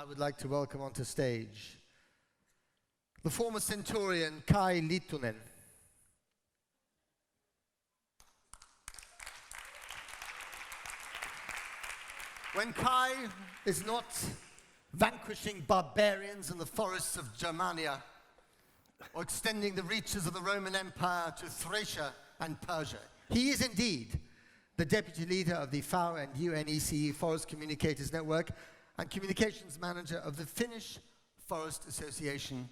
would like to welcome onto stage the former centurion Kai Lintunen. When Kai is not vanquishing barbarians in the forests of Germania or extending the reaches of the Roman Empire to Thracia and Persia, he is indeed the deputy leader of the FAO and UNECE Forest Communicators Network and communications manager of the Finnish Forest Association,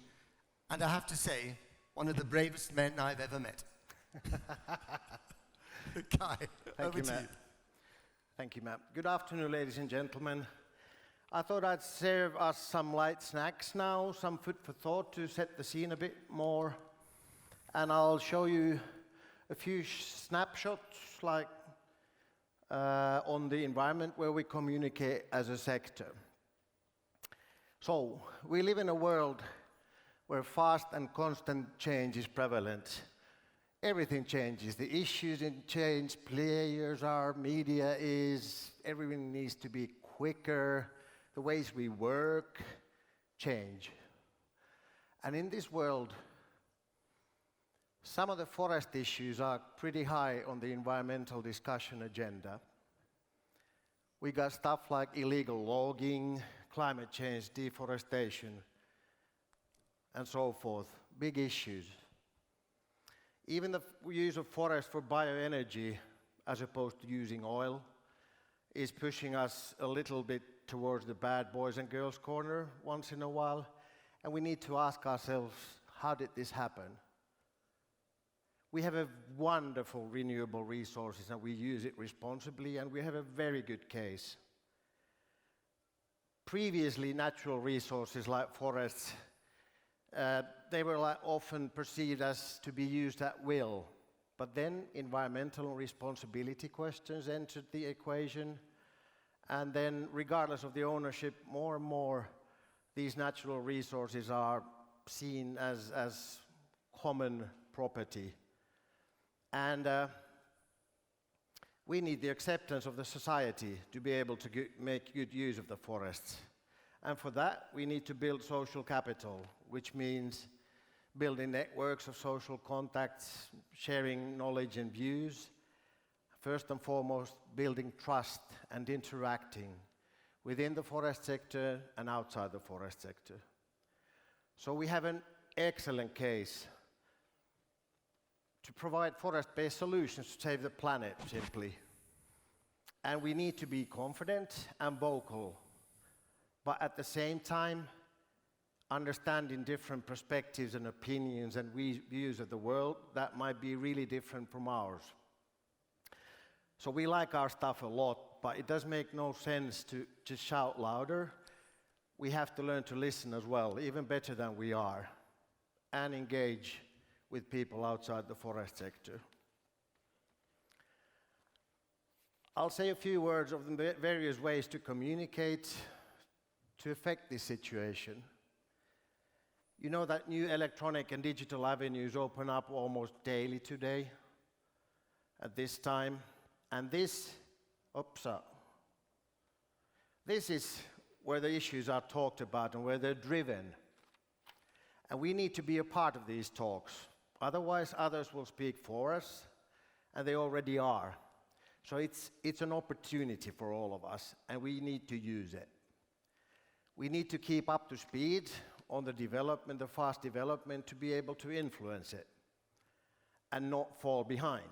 and I have to say, one of the bravest men I've ever met. Kai, over to you. Thank you, Matt. Good afternoon, ladies and gentlemen. I thought I'd serve us some light snacks now, some food for thought to set the scene a bit more. And I'll show you a few snapshots on the environment where we communicate as a sector. So, we live in a world where fast and constant change is prevalent. Everything changes. The issues change, players are, media is, everything needs to be quicker. The ways we work change. And in this world, some of the forest issues are pretty high on the environmental discussion agenda. We got stuff like illegal logging, climate change, deforestation, and so forth. Big issues. Even the use of forest for bioenergy, as opposed to using oil, is pushing us a little bit towards the bad boys and girls corner once in a while. And we need to ask ourselves, how did this happen? We have a wonderful renewable resources and we use it responsibly, and we have a very good case. Previously, natural resources like forests, they were often perceived as to be used at will. But then environmental responsibility questions entered the equation. And then, regardless of the ownership, more and more these natural resources are seen as common property. And we need the acceptance of the society to be able to make good use of the forests. And for that, we need to build social capital, which means building networks of social contacts, sharing knowledge and views. First and foremost, building trust and interacting within the forest sector and outside the forest sector. So we have an excellent case to provide forest-based solutions to save the planet, simply. And we need to be confident and vocal, but at the same time, understanding different perspectives and opinions and views of the world that might be really different from ours. So we like our stuff a lot, but it does make no sense to just shout louder. We have to learn to listen as well, even better than we are, and engage with people outside the forest sector. I'll say a few words of the various ways to communicate to affect this situation. You know that new electronic and digital avenues open up almost daily today at this time. And this is where the issues are talked about and where they're driven. And we need to be a part of these talks. Otherwise, others will speak for us, and they already are. So it's an opportunity for all of us, and we need to use it. We need to keep up to speed on the development, the fast development, to be able to influence it and not fall behind.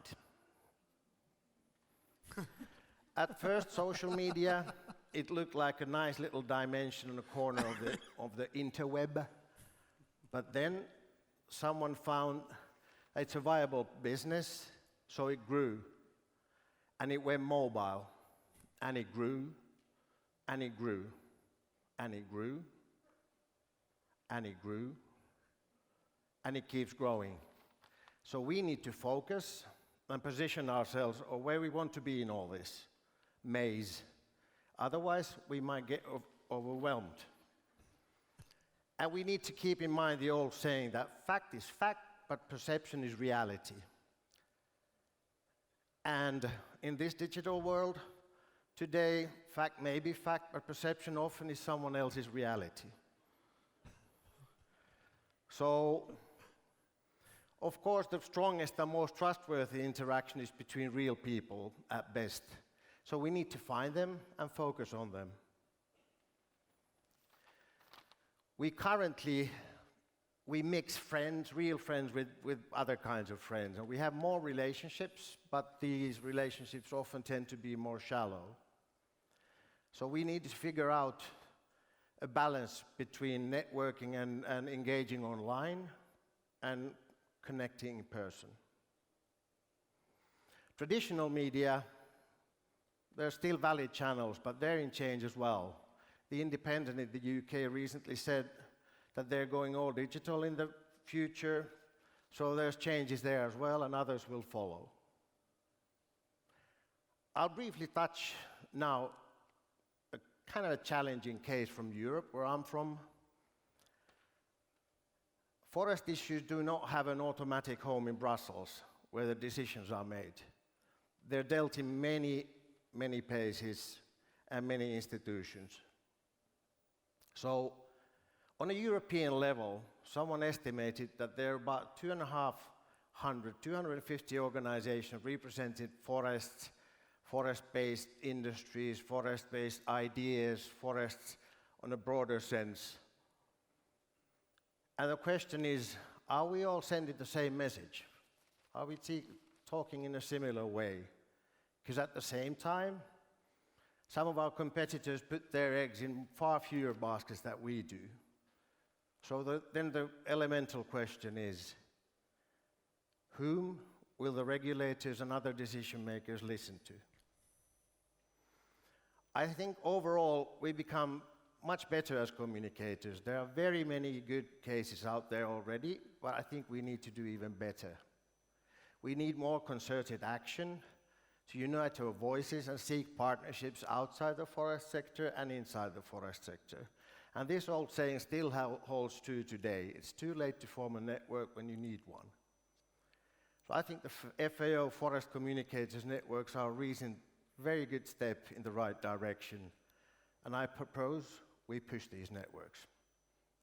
At first, social media, it looked like a nice little dimension in the corner of the interweb. But then someone found it's a viable business, so it grew. And it went mobile. And it grew. And it grew. And it grew. And it grew. And it keeps growing. So we need to focus and position ourselves on where we want to be in all this maze. Otherwise, we might get overwhelmed. And we need to keep in mind the old saying that fact is fact, but perception is reality. And in this digital world, Today, fact may be fact, but perception often is someone else's reality. So, of course, the strongest and most trustworthy interaction is between real people at best. So we need to find them and focus on them. We mix friends, real friends, with other kinds of friends. And we have more relationships, but these relationships often tend to be more shallow. So we need to figure out a balance between networking and engaging online and connecting in person. Traditional media, they're still valid channels, but they're in change as well. The Independent in the UK recently said that they're going all digital in the future, so there's changes there as well, and others will follow. I'll briefly touch now a kind of a challenging case from Europe, where I'm from. Forest issues do not have an automatic home in Brussels, where the decisions are made. They're dealt in many, many places and many institutions. So, on a European level, someone estimated that there are about 250 organizations representing forests, forest-based industries, forest-based ideas, forests on a broader sense. And the question is, are we all sending the same message? Are we talking in a similar way? Because at the same time, some of our competitors put their eggs in far fewer baskets than we do. So then the elemental question is, whom will the regulators and other decision makers listen to? I think overall we become much better as communicators. There are very many good cases out there already, but I think we need to do even better. We need more concerted action to unite our voices and seek partnerships outside the forest sector and inside the forest sector. And this old saying still holds true today. It's too late to form a network when you need one. So I think the FAO Forest Communicators networks are a recent, very good step in the right direction. And I propose we push these networks.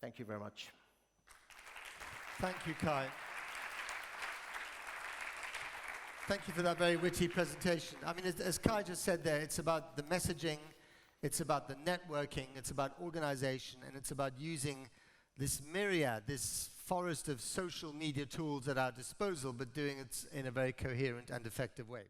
Thank you very much. Thank you, Kai. Thank you for that very witty presentation. I mean, as Kai just said there, it's about the messaging, it's about the networking, it's about organization, and it's about using this myriad, this forest of social media tools at our disposal, but doing it in a very coherent and effective way.